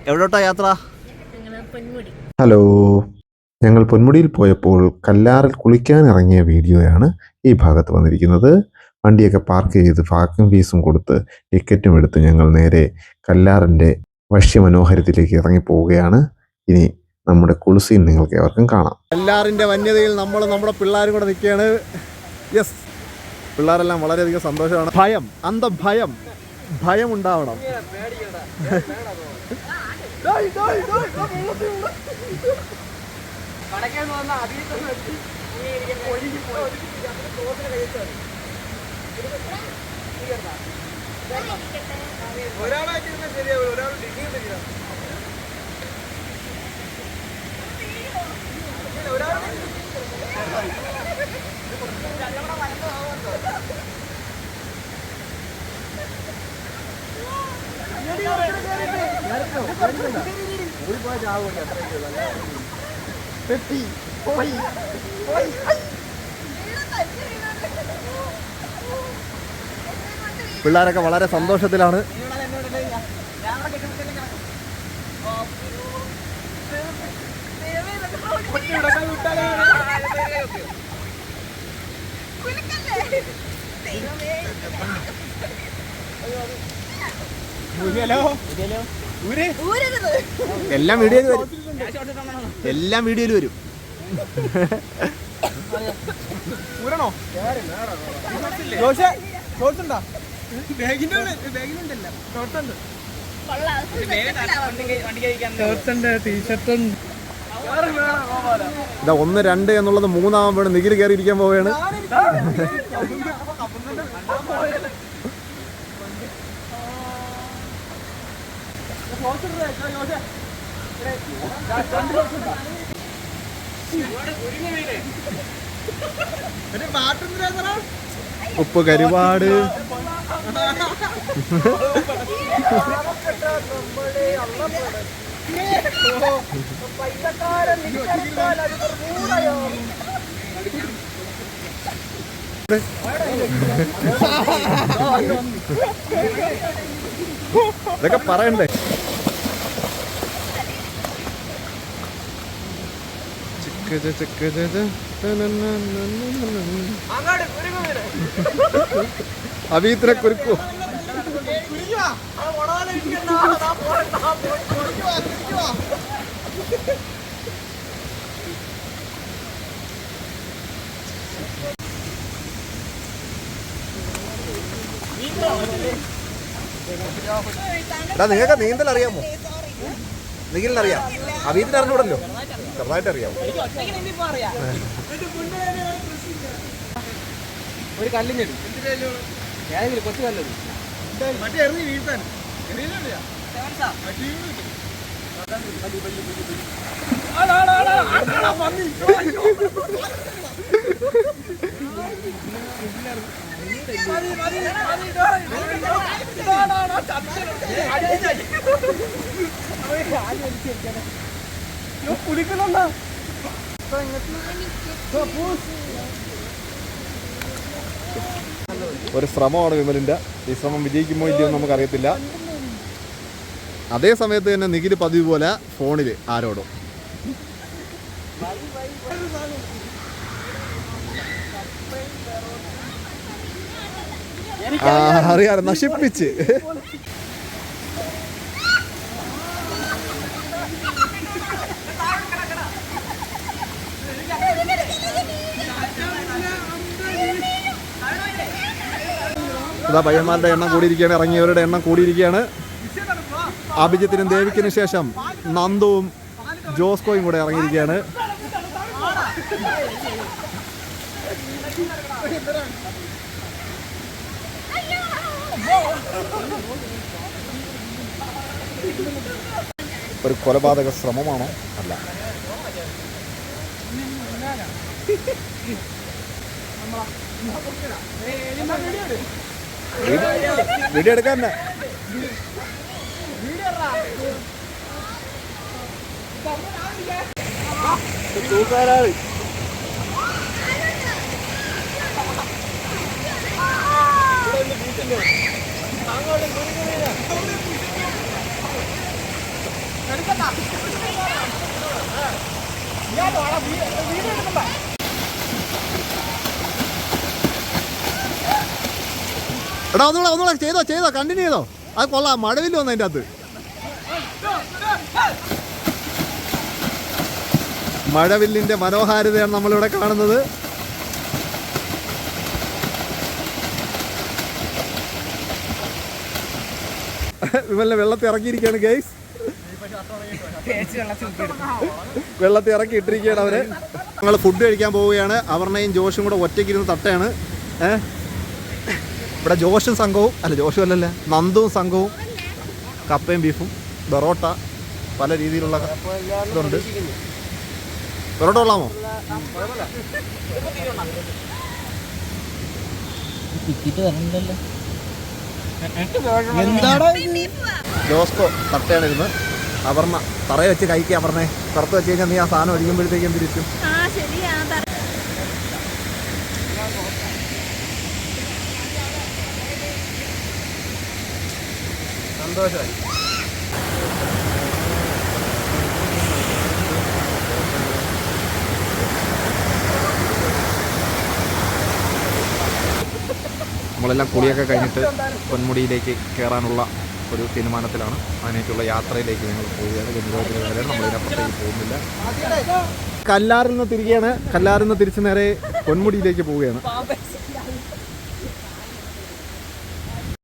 എവിടോട്ടാ യാത്ര? ഹലോ, ഞങ്ങൾ പൊന്മുടിയിൽ പോയപ്പോൾ കല്ലാറിൽ കുളിക്കാൻ ഇറങ്ങിയ വീഡിയോയാണ് ഈ ഭാഗത്ത് വന്നിരിക്കുന്നത്. വണ്ടിയൊക്കെ പാർക്ക് ചെയ്ത് പാർക്കിംഗ് ഫീസും കൊടുത്ത് ടിക്കറ്റും എടുത്ത് ഞങ്ങൾ നേരെ കല്ലാറിൻ്റെ വശ്യമനോഹരത്തിലേക്ക് ഇറങ്ങി പോവുകയാണ്. ഇനി നമ്മുടെ കുളിസീൻ നിങ്ങൾക്ക് ഏവർക്കും കാണാം. കല്ലാറിൻ്റെ വന്യതയിൽ നമ്മുടെ പിള്ളേരും കൂടെ നിൽക്കുകയാണ്. യെസ്, പിള്ളേരെല്ലാം വളരെയധികം സന്തോഷമാണ്. ഭയം ഉണ്ടാവണം. പിള്ളേരൊക്കെ വളരെ സന്തോഷത്തിലാണ്. എല്ലാം വീഡിയോയിൽ വരും. ഇതാ 1, 2 എന്നുള്ളത് 3 നിഖിൽ കയറി ഇരിക്കാൻ പോവുകയാണ്. ഉപ്പ് കരുവാട് ഇതൊക്കെ പറയണ്ടേ. അഭീത്തിനെ കുരുക്കു. നിങ്ങൾക്ക് നീന്തൽ അറിയാമോ? നിഖിലിനറിയാം, അഭീത്തിന് അറിഞ്ഞൂടല്ലോ, ചെറുതായിട്ട് അറിയാമോ? ഒരു കല്ലിഞ്ഞെടു ഏതെങ്കിലും കൊച്ചു കല്ലത് മറ്റേ എറിഞ്ഞ് വീഴ്ത്താൻ കുടിക്കുന്നുണ്ടോ? ഒരു ശ്രമമാണ് വിമലിൻ്റെ. ഈ ശ്രമം വിജയിക്കുമോ ഇല്ലയോ നമുക്കറിയത്തില്ല. അതേ സമയത്ത് തന്നെ നിഖിൽ പതിവ് പോലെ ഫോണിൽ ആരോടും. അറിയാറ് നശിപ്പിച്ച്. ഇതാ പയ്യന്മാരുടെ എണ്ണം കൂടിയിരിക്കുകയാണ്, ഇറങ്ങിയവരുടെ എണ്ണം കൂടിയിരിക്കുകയാണ്. അഭിജിത്തിനും ദേവിക്കിനും ശേഷം നന്ദുവും ജോസ്കോയും കൂടെ ഇറങ്ങിയിരിക്കുകയാണ്. ഒരു കൊലപാതക ശ്രമമാണോ? അല്ല. വീഡിയോ എടുക്കാൻ തൂക്കാരാളി എടാ ഒന്നുകൂടെ ചെയ്തോ കണ്ടിന്യൂ ചെയ്തോ. അത് കൊള്ളാം, മഴവില്ല വന്നു അതിൻ്റെ അകത്ത്. മഴവില്ലിൻ്റെ മനോഹാരിതയാണ് നമ്മളിവിടെ കാണുന്നത്. വിമലിനെ വെള്ളത്തിൽ ഇറക്കിയിരിക്കുകയാണ് ഗൈസ്. വെള്ളത്തിൽ ഇറക്കി ഇട്ടിരിക്കുകയാണ് അവര്. ഞങ്ങൾ ഫുഡ് കഴിക്കാൻ പോവുകയാണ്. അവർണയും ജോഷും കൂടെ ഒറ്റയ്ക്കിരുന്ന് തട്ടയാണ്. ഇവിടെ ജോഷും സംഘവും ജോഷും അല്ലല്ലേ, നന്ദുവും സംഘവും കപ്പയും ബീഫും ബറോട്ട പല രീതിയിലുള്ള ഇതുണ്ട്. ബറോട്ട കൊള്ളാമോ? ജോസ്കോ തട്ടയാണ് ഇരുന്ന്. അവർണ തറയെ വെച്ച് കഴിക്കുക. അവർണെ പുറത്ത് വെച്ച് കഴിഞ്ഞാൽ നീ ആ സാധനം ഒഴിക്കുമ്പോഴത്തേക്കും തിരിച്ചും. സന്തോഷമായി. നമ്മളെല്ലാം കുളിയൊക്കെ കഴിഞ്ഞിട്ട് പൊന്മുടിയിലേക്ക് കയറാനുള്ള ഒരു തീരുമാനത്തിലാണ്. അതിനേക്കുള്ള യാത്രയിലേക്ക് ഞങ്ങൾ പോവുകയാണ്. ഗംഭീരമായിട്ട് നമ്മളിതിനപ്പുറത്തേക്ക് പോകുന്നില്ല. കല്ലാറിൽ നിന്ന് തിരിച്ച് നേരെ പൊന്മുടിയിലേക്ക് പോവുകയാണ്.